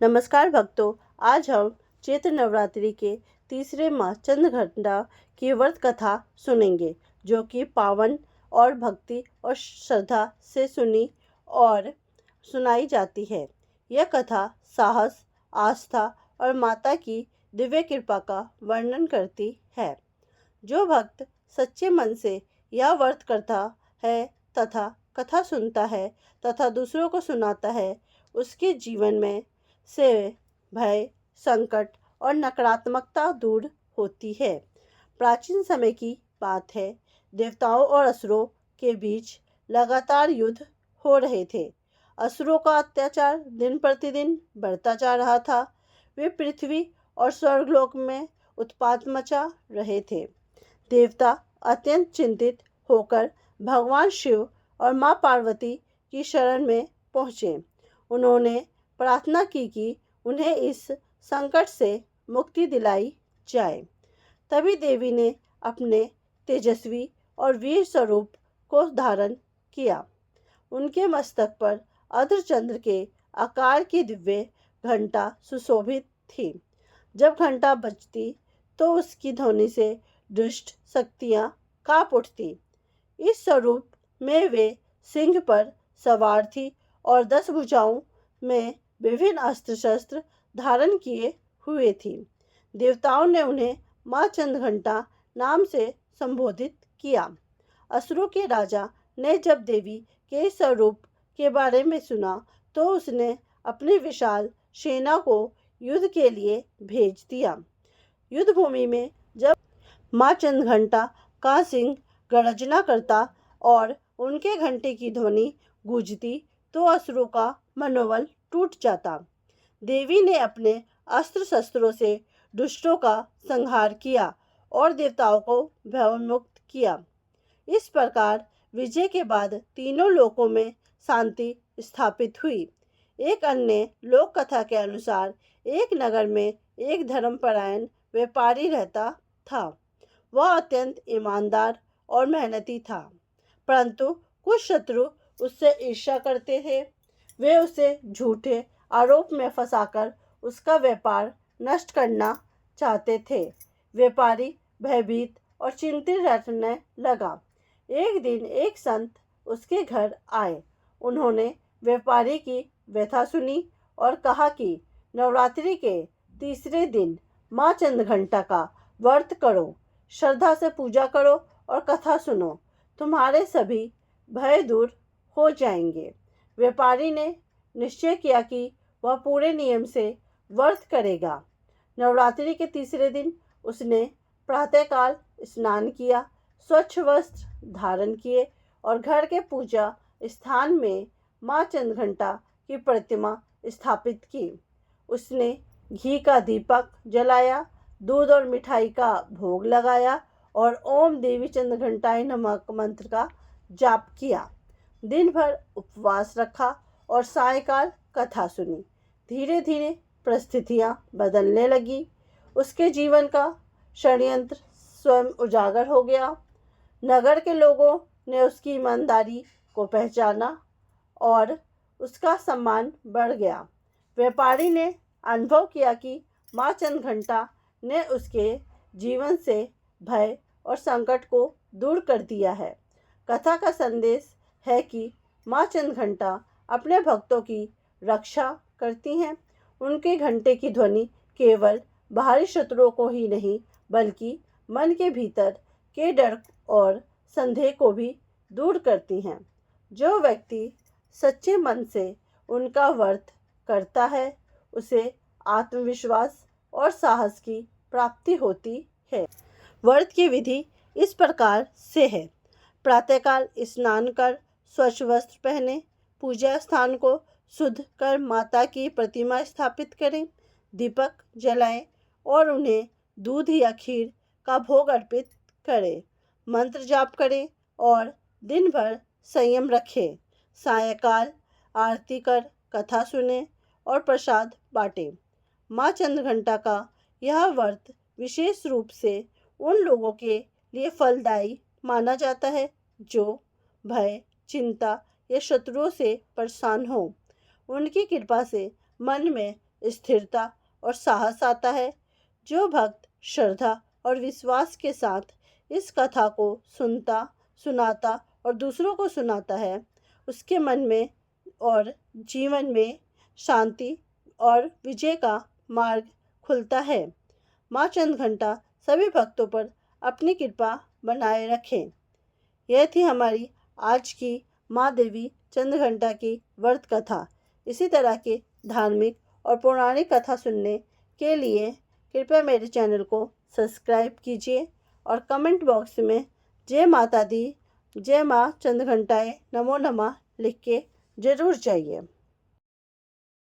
नमस्कार भक्तों। आज हम चैत्र नवरात्रि के तीसरे माह चंद्रघंटा की व्रत कथा सुनेंगे, जो कि पावन और भक्ति और श्रद्धा से सुनी और सुनाई जाती है। यह कथा साहस, आस्था और माता की दिव्य कृपा का वर्णन करती है। जो भक्त सच्चे मन से यह व्रत करता है तथा कथा सुनता है तथा दूसरों को सुनाता है, उसके जीवन में से भय, संकट और नकारात्मकता दूर होती है। प्राचीन समय की बात है। देवताओं और असुरों के बीच लगातार युद्ध हो रहे थे। असुरों का अत्याचार दिन प्रतिदिन बढ़ता जा रहा था। वे पृथ्वी और स्वर्गलोक में उत्पात मचा रहे थे। देवता अत्यंत चिंतित होकर भगवान शिव और मां पार्वती की शरण में पहुँचे। उन्होंने प्रार्थना की कि उन्हें इस संकट से मुक्ति दिलाई जाए। तभी देवी ने अपने तेजस्वी और वीर स्वरूप को धारण किया। उनके मस्तक पर अर्धचंद्र के आकार की दिव्य घंटा सुशोभित थी। जब घंटा बजती तो उसकी ध्वनि से दुष्ट शक्तियां कांप उठती। इस स्वरूप में वे सिंह पर सवार थी और 10 भुजाओं में विभिन्न अस्त्र शस्त्र धारण किए हुए थी। देवताओं ने उन्हें मां चंद्रघंटा नाम से संबोधित किया। असुरों के राजा ने जब देवी के स्वरूप के बारे में सुना तो उसने अपनी विशाल सेना को युद्ध के लिए भेज दिया। युद्ध भूमि में जब मां चंद्रघंटा का सिंह गर्जना करता और उनके घंटे की ध्वनि गूंजती तो असुरों का मनोबल टूट जाता। देवी ने अपने अस्त्र शस्त्रों से दुष्टों का संहार किया और देवताओं को भयमुक्त किया। इस प्रकार विजय के बाद तीनों लोकों में शांति स्थापित हुई। एक अन्य लोक कथा के अनुसार एक नगर में एक धर्मपरायण व्यापारी रहता था। वह अत्यंत ईमानदार और मेहनती था, परंतु कुछ शत्रु उससे ईर्ष्या करते थे। वे उसे झूठे आरोप में फंसाकर उसका व्यापार नष्ट करना चाहते थे। व्यापारी भयभीत और चिंतित रहने लगा। एक दिन एक संत उसके घर आए। उन्होंने व्यापारी की व्यथा सुनी और कहा कि नवरात्रि के तीसरे दिन मां चंद्रघंटा का व्रत करो, श्रद्धा से पूजा करो और कथा सुनो। तुम्हारे सभी भय दूर हो जाएंगे। व्यापारी ने निश्चय किया कि वह पूरे नियम से व्रत करेगा। नवरात्रि के तीसरे दिन उसने प्रातःकाल स्नान किया, स्वच्छ वस्त्र धारण किए और घर के पूजा स्थान में मां चंद्रघंटा की प्रतिमा स्थापित की। उसने घी का दीपक जलाया, दूध और मिठाई का भोग लगाया और ओम देवी चंद्रघंटाय नमः मंत्र का जाप किया। दिन भर उपवास रखा और सायंकाल कथा सुनी। धीरे धीरे परिस्थितियां बदलने लगी। उसके जीवन का षड्यंत्र स्वयं उजागर हो गया। नगर के लोगों ने उसकी ईमानदारी को पहचाना और उसका सम्मान बढ़ गया। व्यापारी ने अनुभव किया कि मां चंद्रघंटा ने उसके जीवन से भय और संकट को दूर कर दिया है। कथा का संदेश है कि मां चंद्रघंटा अपने भक्तों की रक्षा करती हैं। उनके घंटे की ध्वनि केवल बाहरी शत्रुओं को ही नहीं, बल्कि मन के भीतर के डर और संदेह को भी दूर करती हैं। जो व्यक्ति सच्चे मन से उनका व्रत करता है, उसे आत्मविश्वास और साहस की प्राप्ति होती है। व्रत की विधि इस प्रकार से है। प्रातःकाल स्नान कर स्वच्छ वस्त्र पहने, पूजा स्थान को शुद्ध कर माता की प्रतिमा स्थापित करें, दीपक जलाएं और उन्हें दूध या खीर का भोग अर्पित करें, मंत्र जाप करें और दिन भर संयम रखें। सायंकाल आरती कर कथा सुने और प्रसाद बांटें। मां चंद्रघंटा का यह व्रत विशेष रूप से उन लोगों के लिए फलदायी माना जाता है जो भय, चिंता या शत्रुओं से परेशान हो। उनकी कृपा से मन में स्थिरता और साहस आता है। जो भक्त श्रद्धा और विश्वास के साथ इस कथा को सुनता, सुनाता और दूसरों को सुनाता है, उसके मन में और जीवन में शांति और विजय का मार्ग खुलता है। माँ चंद्रघंटा सभी भक्तों पर अपनी कृपा बनाए रखें। यह थी हमारी आज की माँ देवी चंद्रघंटा की व्रत कथा। इसी तरह के धार्मिक और पौराणिक कथा सुनने के लिए कृपया मेरे चैनल को सब्सक्राइब कीजिए और कमेंट बॉक्स में जय माता दी, जय माँ चंद्रघंटाए नमो नमः लिख के ज़रूर जाइए।